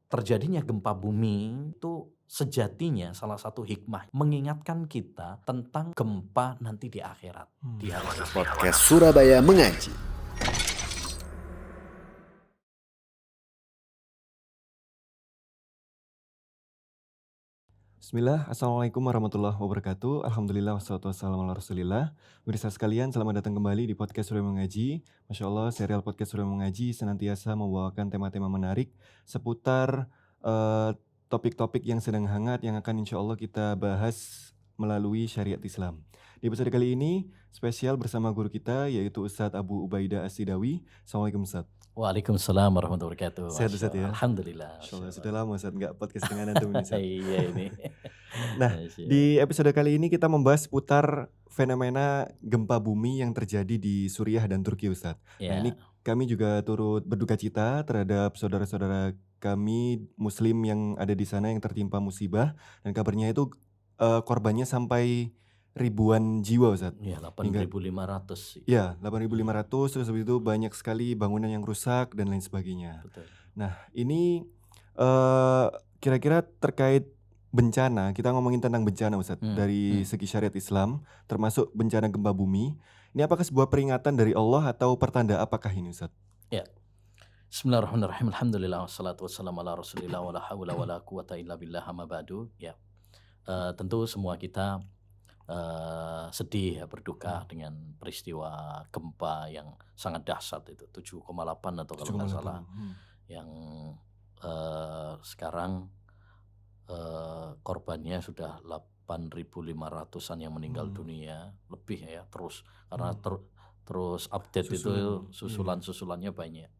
terjadinya gempa bumi itu sejatinya salah satu hikmah mengingatkan kita tentang gempa nanti di akhirat, di hari kiamat. Podcast Surabaya Mengaji. Bismillah, Assalamualaikum warahmatullahi wabarakatuh. Alhamdulillah, wassalatu wassalamu ala rasulillah. Pemirsa sekalian, selamat datang kembali di podcast Surabaya Mengaji. Masya Allah, serial podcast Surabaya Mengaji senantiasa membawakan tema-tema menarik seputar topik-topik yang sedang hangat yang akan insya Allah kita bahas melalui syariat Islam. Di episode kali ini spesial bersama guru kita yaitu Ustadz Abu Ubaidah As-Sidawi. Assalamualaikum Ustadz. Waalaikumsalam warahmatullahi wabarakatuh. Sehat Ustadz ya? Alhamdulillah. Masya Allah, sudah lama Ustadz nggak podcast dengan antum ini Ustadz. Iya ini. Nah, di episode kali ini kita membahas seputar fenomena gempa bumi yang terjadi di Suriah dan Turki, Ustadz. Nah, ini kami juga turut berduka cita terhadap saudara-saudara kami Muslim yang ada di sana yang tertimpa musibah, dan kabarnya itu korbannya sampai ribuan jiwa, Ustadz. Ya, 8.500. Ya, 8.500, terus habis itu banyak sekali bangunan yang rusak dan lain sebagainya. Betul. Nah, ini kira-kira terkait bencana, kita ngomongin tentang bencana Ustadz, dari segi syariat Islam, termasuk bencana gempa bumi. Ini apakah sebuah peringatan dari Allah atau pertanda apakah ini Ustadz? Ya. Bismillahirrahmanirrahim. Alhamdulillah wassalatu wassalamu ala rasulillah wala hawla wala quwata illa billah amma ba'du. Ya. Tentu semua kita sedih ya, berduka dengan peristiwa gempa yang sangat dahsyat itu 7,8 atau kalau nggak salah yang sekarang korbannya sudah 8.500-an yang meninggal dunia lebih ya, terus karena terus update itu susulannya banyak.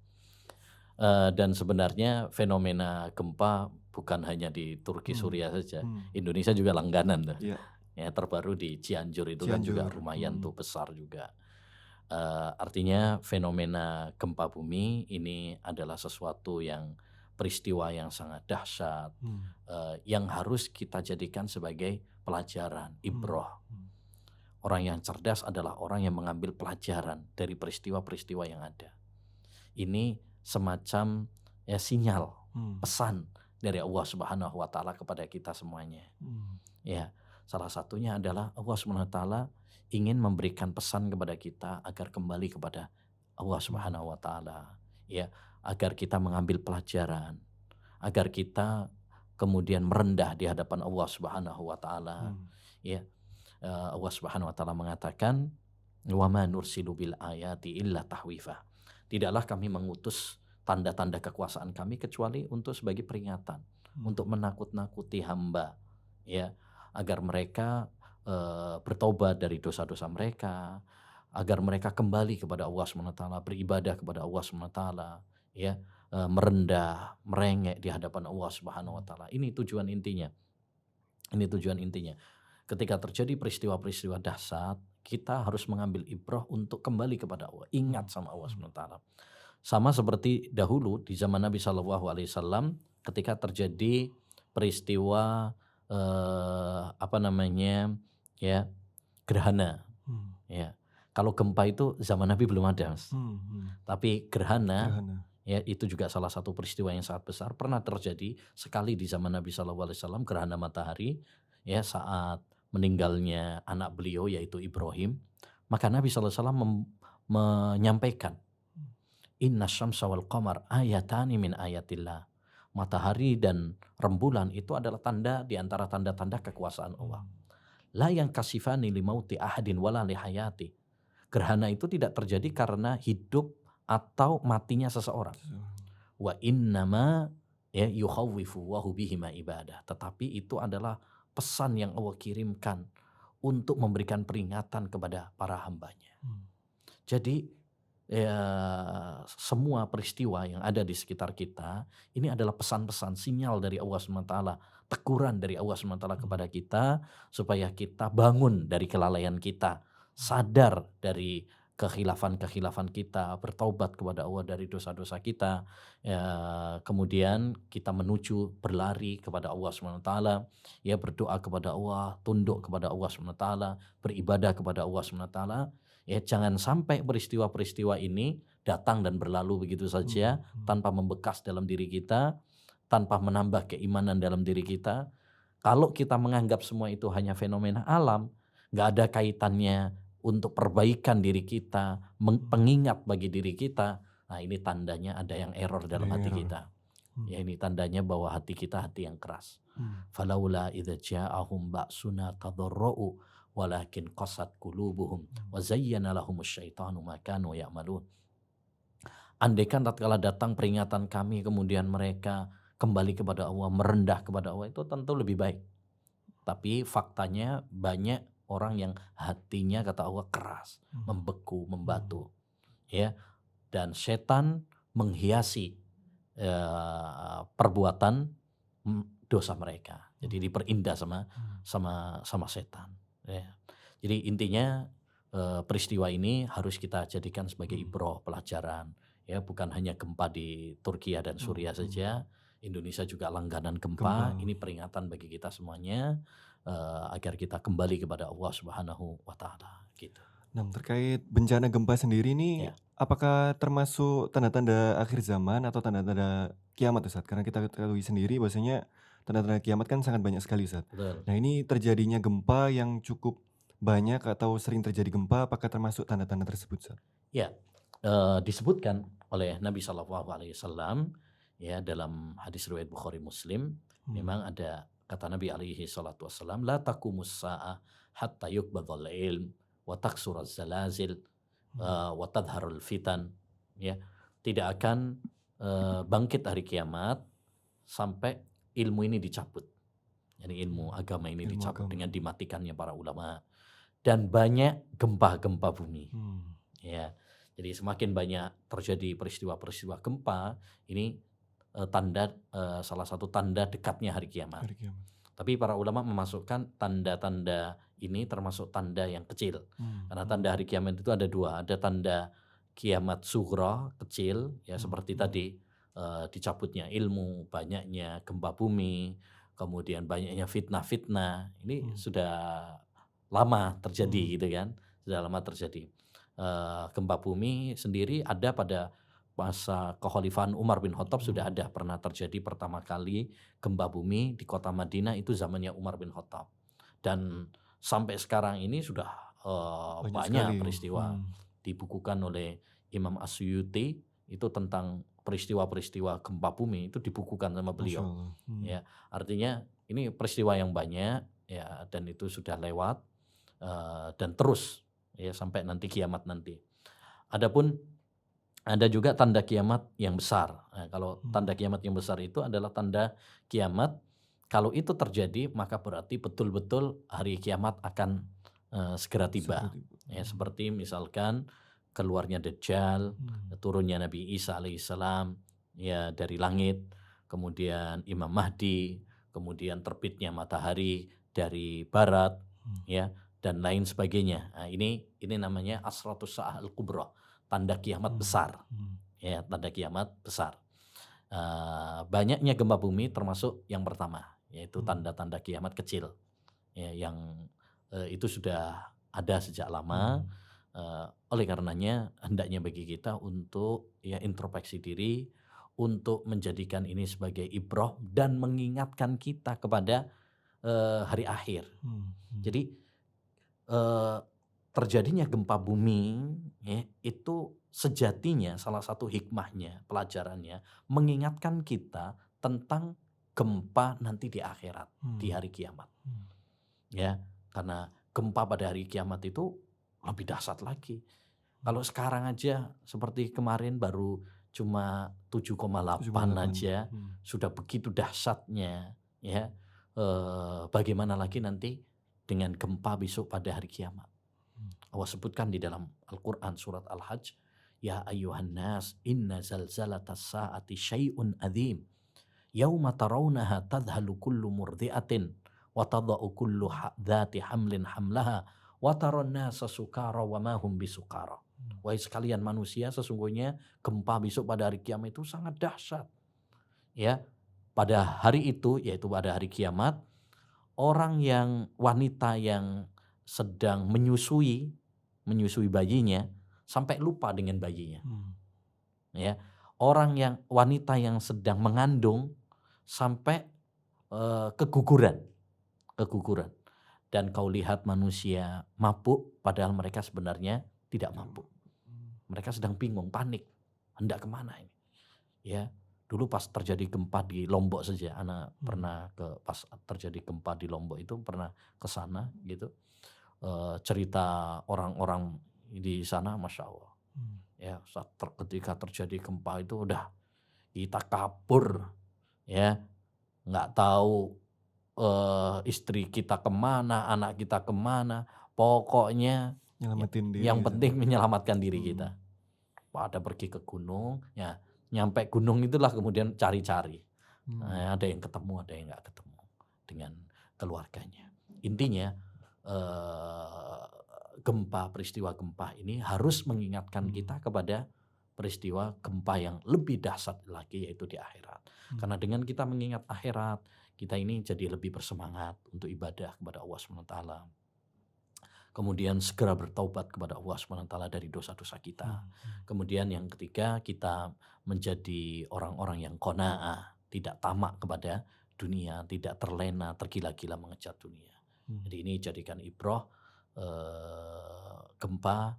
Dan sebenarnya fenomena gempa bukan hanya di Turki Suriah saja, Indonesia juga langganan tuh. Ya, terbaru di Cianjur itu kan juga lumayan tuh besar juga. Artinya fenomena gempa bumi ini adalah sesuatu yang peristiwa yang sangat dahsyat, yang harus kita jadikan sebagai pelajaran, ibroh. Orang yang cerdas adalah orang yang mengambil pelajaran dari peristiwa-peristiwa yang ada. Ini semacam ya sinyal, pesan dari Allah Subhanahu wa taala kepada kita semuanya. Ya. Salah satunya adalah Allah SWT ingin memberikan pesan kepada kita agar kembali kepada Allah Subhanahu wa taala, ya, agar kita mengambil pelajaran, agar kita kemudian merendah di hadapan Allah Subhanahu wa taala. Ya. Allah Subhanahu wa taala mengatakan, "Wa ma nursilu bil ayati illa tahwifa." Tidaklah kami mengutus tanda-tanda kekuasaan kami kecuali untuk sebagai peringatan, untuk menakut-nakuti hamba, ya, agar mereka bertobat dari dosa-dosa mereka, agar mereka kembali kepada Allah SWT, beribadah kepada Allah SWT, ya, merendah, merengek di hadapan Allah Subhanahu wa taala. Ini tujuan intinya. Ketika terjadi peristiwa-peristiwa dahsyat, kita harus mengambil ibrah untuk kembali kepada Allah, ingat sama Allah SWT. Sama seperti dahulu di zaman Nabi SAW ketika terjadi peristiwa gerhana. Ya. Kalau gempa itu zaman Nabi belum ada, Mas. Tapi gerhana ya itu juga salah satu peristiwa yang sangat besar. Pernah terjadi sekali di zaman Nabi SAW gerhana matahari ya saat meninggalnya anak beliau yaitu Ibrahim. Maka Nabi SAW menyampaikan, Inna syamsa wal qamar ayatani min ayatillah. Matahari dan rembulan itu adalah tanda di antara tanda-tanda kekuasaan Allah. La yang kasifani limauti ahadin wala lihayati. Gerhana itu tidak terjadi karena hidup atau matinya seseorang. Wa innama yukhawwifu wa hubihima ibadah. Tetapi itu adalah pesan yang Allah kirimkan untuk memberikan peringatan kepada para hambanya. Jadi semua peristiwa yang ada di sekitar kita ini adalah pesan-pesan, sinyal dari Allah SWT, teguran dari Allah SWT kepada kita supaya kita bangun dari kelalaian kita, sadar dari kekhilafan kita, bertaubat kepada Allah dari dosa-dosa kita, kemudian kita menuju berlari kepada Allah SWT, ya, berdoa kepada Allah, tunduk kepada Allah SWT, beribadah kepada Allah SWT. Ya, jangan sampai peristiwa-peristiwa ini datang dan berlalu begitu saja tanpa membekas dalam diri kita, tanpa menambah keimanan dalam diri kita. Kalau kita menganggap semua itu hanya fenomena alam, nggak ada kaitannya untuk perbaikan diri kita, pengingat bagi diri kita, nah ini tandanya ada yang error dalam hati Error. kita. Ya, ini tandanya bahwa hati kita hati yang keras. Falaula idza ja'ahum ba'suna tadarra'u walakin qasat qulubuhum wa zayyana lahumus syaitanu ma kanu ya'malun. Andaikan tatkala datang peringatan kami kemudian mereka kembali kepada Allah, merendah kepada Allah, itu tentu lebih baik. Tapi faktanya banyak orang yang hatinya kata Allah keras, membeku, membatu. Ya, dan setan menghiasi perbuatan dosa mereka. Jadi diperindah sama setan. Ya. Jadi intinya peristiwa ini harus kita jadikan sebagai ibrah, pelajaran. Ya, bukan hanya gempa di Turki dan Suriah saja. Indonesia juga langganan gempa. Ini peringatan bagi kita semuanya agar kita kembali kepada Allah Subhanahu wa taala gitu. Nah, terkait bencana gempa sendiri ini, apakah termasuk tanda-tanda akhir zaman atau tanda-tanda kiamat, Ustaz? Karena kita ketahui sendiri bahwasanya tanda-tanda kiamat kan sangat banyak sekali, Ustaz. Betul. Nah, ini terjadinya gempa yang cukup banyak atau sering terjadi gempa, apakah termasuk tanda-tanda tersebut, Ustaz? Ya, disebutkan oleh Nabi SAW ya dalam hadis riwayat Bukhari Muslim, memang ada kata Nabi SAW, la taqumus sa'ah hatta yuqbadhal ilm wa taksuraz zalazil wa tadharul fitan. Ya, tidak akan bangkit hari kiamat sampai ilmu ini dicabut. Jadi ilmu agama ini dicabut dengan dimatikannya para ulama dan banyak gempa-gempa bumi. Ya. Jadi semakin banyak terjadi peristiwa-peristiwa gempa, ini salah satu tanda dekatnya hari kiamat. Tapi para ulama memasukkan tanda-tanda ini termasuk tanda yang kecil. Karena tanda hari kiamat itu ada dua. Ada tanda kiamat sughra, kecil, ya seperti tadi dicabutnya ilmu, banyaknya gempa bumi, kemudian banyaknya fitnah-fitnah. Ini sudah lama terjadi gitu kan. Sudah lama terjadi. Gempa bumi sendiri ada pada masa kekhalifahan Umar bin Khattab, sudah ada pernah terjadi pertama kali gempa bumi di kota Madinah, itu zamannya Umar bin Khattab. Dan sampai sekarang ini sudah banyak peristiwa dibukukan oleh Imam As-Suyuti itu tentang peristiwa-peristiwa gempa bumi, itu dibukukan sama beliau. Ya, artinya ini peristiwa yang banyak ya, dan itu sudah lewat dan terus ya sampai nanti kiamat nanti. Adapun ada juga tanda kiamat yang besar. Nah, kalau tanda kiamat yang besar itu adalah tanda kiamat, kalau itu terjadi maka berarti betul-betul hari kiamat akan segera tiba. Ya, seperti misalkan keluarnya Dajjal, turunnya Nabi Isa alaihissalam ya dari langit, kemudian Imam Mahdi, kemudian terbitnya matahari dari barat, ya, dan lain sebagainya. Nah, ini namanya asratus sa'ah al-kubra, tanda kiamat besar. Ya, tanda kiamat besar. Banyaknya gempa bumi termasuk yang pertama, yaitu tanda-tanda kiamat kecil. Ya, yang itu sudah ada sejak lama. Oleh karenanya hendaknya bagi kita untuk ya introspeksi diri, untuk menjadikan ini sebagai ibrah dan mengingatkan kita kepada hari akhir. Jadi terjadinya gempa bumi ya, itu sejatinya salah satu hikmahnya, pelajarannya mengingatkan kita tentang gempa nanti di akhirat, di hari kiamat. Ya, karena gempa pada hari kiamat itu lebih dahsyat lagi. Kalau sekarang aja seperti kemarin baru cuma 7,8 aja sudah begitu dahsyatnya ya. Bagaimana lagi nanti dengan gempa besok pada hari kiamat. Allah sebutkan di dalam Al-Quran surat Al-Hajj, ya ayyuhan nas inna zalzalatas sa'ati syai'un adzim yauma tarawunaha tadhalu kullu murdi'atin wa tada'u kullu dhati hamlin hamlaha wa taran nasa sukara wa ma hum bisukara. Wahai sekalian manusia, sesungguhnya gempa besok pada hari kiamat itu sangat dahsyat. Ya, pada hari itu yaitu pada hari kiamat, orang yang wanita yang sedang menyusui bayinya sampai lupa dengan bayinya. Ya, wanita yang sedang mengandung sampai keguguran. Dan kau lihat manusia mabuk padahal mereka sebenarnya tidak mabuk. Mereka sedang bingung, panik, hendak kemana ini? Ya, dulu pas terjadi gempa di Lombok saja, anak pernah pas terjadi gempa di Lombok itu pernah ke sana gitu. Cerita orang-orang di sana, masya Allah. Ya, ketika terjadi gempa itu udah kita kabur, ya, nggak tahu istri kita kemana, anak kita kemana, pokoknya Nyelamatin diri yang gitu. penting menyelamatkan diri kita. Pada pergi ke gunung, ya, nyampe gunung itulah kemudian cari-cari. Ada yang ketemu, ada yang nggak ketemu dengan keluarganya. Intinya peristiwa gempa ini harus mengingatkan kita kepada peristiwa gempa yang lebih dahsyat lagi, yaitu di akhirat. Karena dengan kita mengingat akhirat, kita ini jadi lebih bersemangat untuk ibadah kepada Allah SWT. Kemudian segera bertaubat kepada Allah SWT dari dosa-dosa kita. Kemudian yang ketiga, kita menjadi orang-orang yang qanaah, tidak tamak kepada dunia, tidak terlena, tergila-gila mengejar dunia. Jadi ini jadikan ibrah. Gempa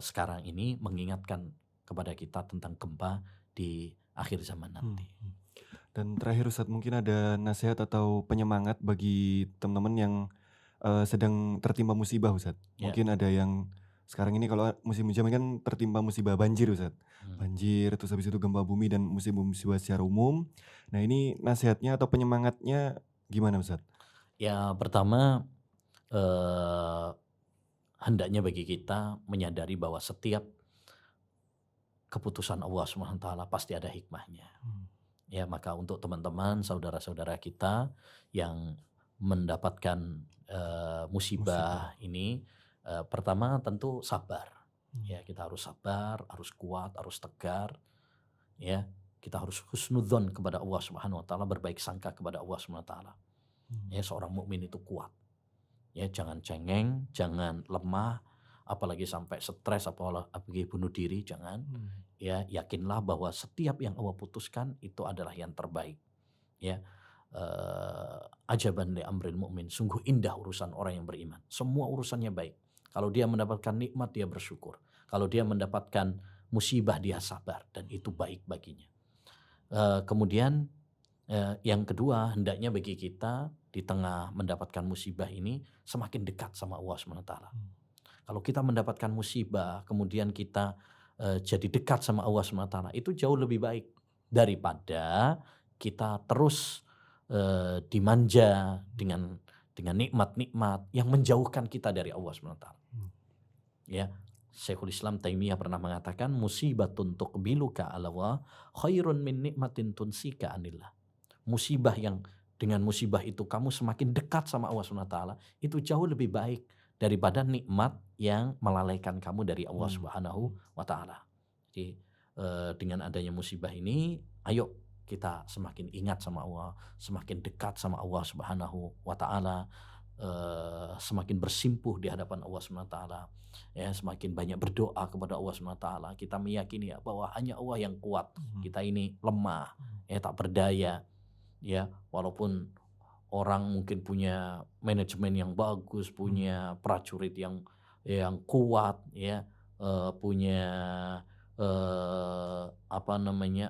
sekarang ini mengingatkan kepada kita tentang gempa di akhir zaman nanti. Dan terakhir Ustadz, mungkin ada nasihat atau penyemangat bagi teman-teman yang sedang tertimpa musibah Ustadz. Mungkin ada yang sekarang ini kalau musim hujan kan tertimpa musibah banjir Ustadz. Banjir, terus habis itu gempa bumi dan musibah-musibah secara umum. Nah ini nasihatnya atau penyemangatnya gimana Ustadz? Ya, pertama hendaknya bagi kita menyadari bahwa setiap keputusan Allah SWT pasti ada hikmahnya. Ya, maka untuk teman-teman, saudara-saudara kita yang mendapatkan musibah ini, pertama tentu sabar. Ya, kita harus sabar, harus kuat, harus tegar. Ya, kita harus husnudzon kepada Allah SWT, berbaik sangka kepada Allah SWT. Ya, seorang mukmin itu kuat. Ya, jangan cengeng, jangan lemah, apalagi sampai stres, apalagi bunuh diri, jangan. Ya, yakinlah bahwa setiap yang Allah putuskan itu adalah yang terbaik. Ya, ajaban li amril mu'min, sungguh indah urusan orang yang beriman. Semua urusannya baik. Kalau dia mendapatkan nikmat, dia bersyukur. Kalau dia mendapatkan musibah, dia sabar, dan itu baik baginya. Kemudian yang kedua, hendaknya bagi kita di tengah mendapatkan musibah ini semakin dekat sama Allah SWT. Kalau kita mendapatkan musibah, kemudian kita jadi dekat sama Allah SWT, itu jauh lebih baik daripada kita terus dimanja dengan nikmat-nikmat yang menjauhkan kita dari Allah SWT. Ya, Syekhul Islam Taimiyah pernah mengatakan, musibatun tuqbiluka ala Allah khairun min nikmatin tunsika anillah. Musibah yang dengan musibah itu kamu semakin dekat sama Allah SWT, itu jauh lebih baik daripada nikmat yang melalaikan kamu dari Allah Subhanahu wa Ta'ala. Jadi dengan adanya musibah ini, ayo kita semakin ingat sama Allah, semakin dekat sama Allah Subhanahu wa Ta'ala, semakin bersimpuh di hadapan Allah Subhanahu wa Ta'ala, ya, semakin banyak berdoa kepada Allah Subhanahu wa Ta'ala. Kita meyakini ya bahwa hanya Allah yang kuat, kita ini lemah, ya, tak berdaya. Ya, walaupun orang mungkin punya manajemen yang bagus, punya prajurit yang kuat, ya, punya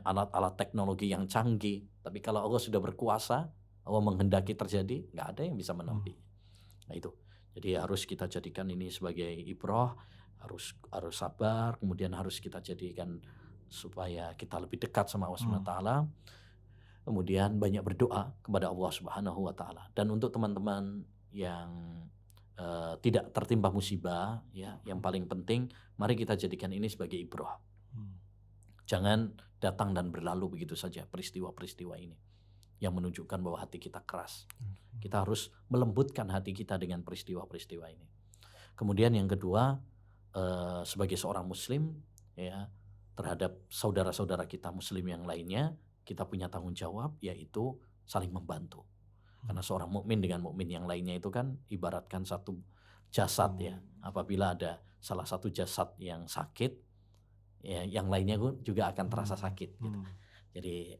alat-alat teknologi yang canggih, tapi kalau Allah sudah berkuasa, Allah menghendaki terjadi, nggak ada yang bisa menampingi. Nah itu, jadi harus kita jadikan ini sebagai ibrah, harus sabar, kemudian harus kita jadikan supaya kita lebih dekat sama Allah SWT. Kemudian banyak berdoa kepada Allah Subhanahu wa Ta'ala. Dan untuk teman-teman yang tidak tertimpa musibah, ya, yang paling penting, mari kita jadikan ini sebagai ibrah. Jangan datang dan berlalu begitu saja peristiwa-peristiwa ini yang menunjukkan bahwa hati kita keras. Kita harus melembutkan hati kita dengan peristiwa-peristiwa ini. Kemudian yang kedua, sebagai seorang muslim, ya, terhadap saudara-saudara kita muslim yang lainnya, kita punya tanggung jawab, yaitu saling membantu. Karena seorang mukmin dengan mukmin yang lainnya itu kan ibaratkan satu jasad, ya. Apabila ada salah satu jasad yang sakit, ya, yang lainnya juga akan terasa sakit. Gitu. Jadi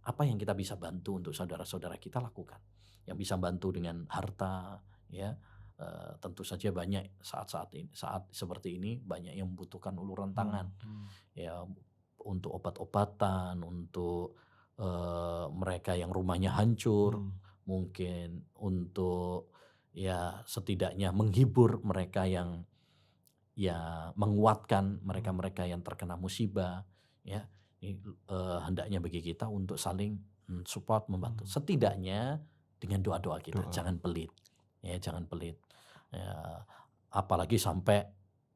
apa yang kita bisa bantu untuk saudara-saudara kita lakukan. Yang bisa bantu dengan harta, ya tentu saja banyak saat seperti ini banyak yang membutuhkan uluran tangan, ya untuk obat-obatan, untuk mereka yang rumahnya hancur, mungkin untuk ya setidaknya menghibur mereka yang ya menguatkan mereka-mereka yang terkena musibah, ya. Ini hendaknya bagi kita untuk saling support, membantu. Setidaknya dengan doa-doa kita, Doa. jangan pelit. Ya, jangan pelit. Ya, apalagi sampai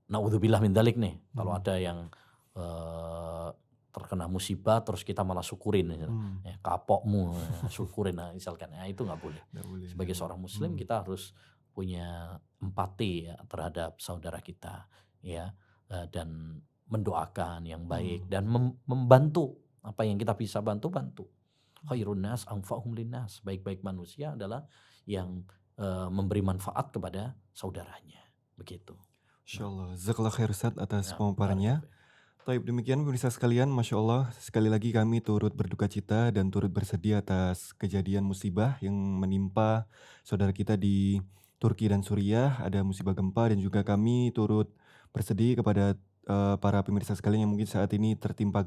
naudzubillah min dzalik nih, kalau ada yang terkena musibah terus kita malah syukurin, ya, kapokmu, syukurin, nah, misalkan, ya, itu nggak boleh. Nggak boleh. Sebagai seorang muslim kita harus punya empati ya terhadap saudara kita, ya, dan mendoakan yang baik dan membantu apa yang kita bisa bantu. Khairun nas anfa'uhum linnas, baik-baik manusia adalah yang memberi manfaat kepada saudaranya, begitu. Insyaallah. Jazakallah khair Ustaz atas Ya, pemaparannya. Taib, demikian pemirsa sekalian, Masya Allah, sekali lagi kami turut berduka cita dan turut bersedih atas kejadian musibah yang menimpa saudara kita di Turki dan Suriah. Ada musibah gempa dan juga kami turut bersedih kepada para pemirsa sekalian yang mungkin saat ini tertimpa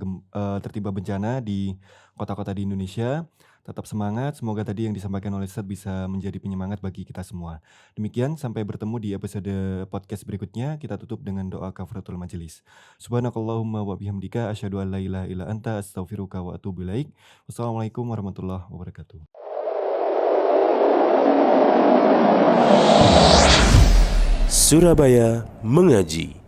bencana di kota-kota di Indonesia. Tetap semangat, semoga tadi yang disampaikan oleh Ustaz bisa menjadi penyemangat bagi kita semua. Demikian, sampai bertemu di episode podcast berikutnya. Kita tutup dengan doa kafaratul majelis. Subhanakallahumma wa bihamdika asyhadu an la ilaha illa anta astaghfiruka wa atubu ilaik. Wassalamualaikum warahmatullahi wabarakatuh. Surabaya Mengaji.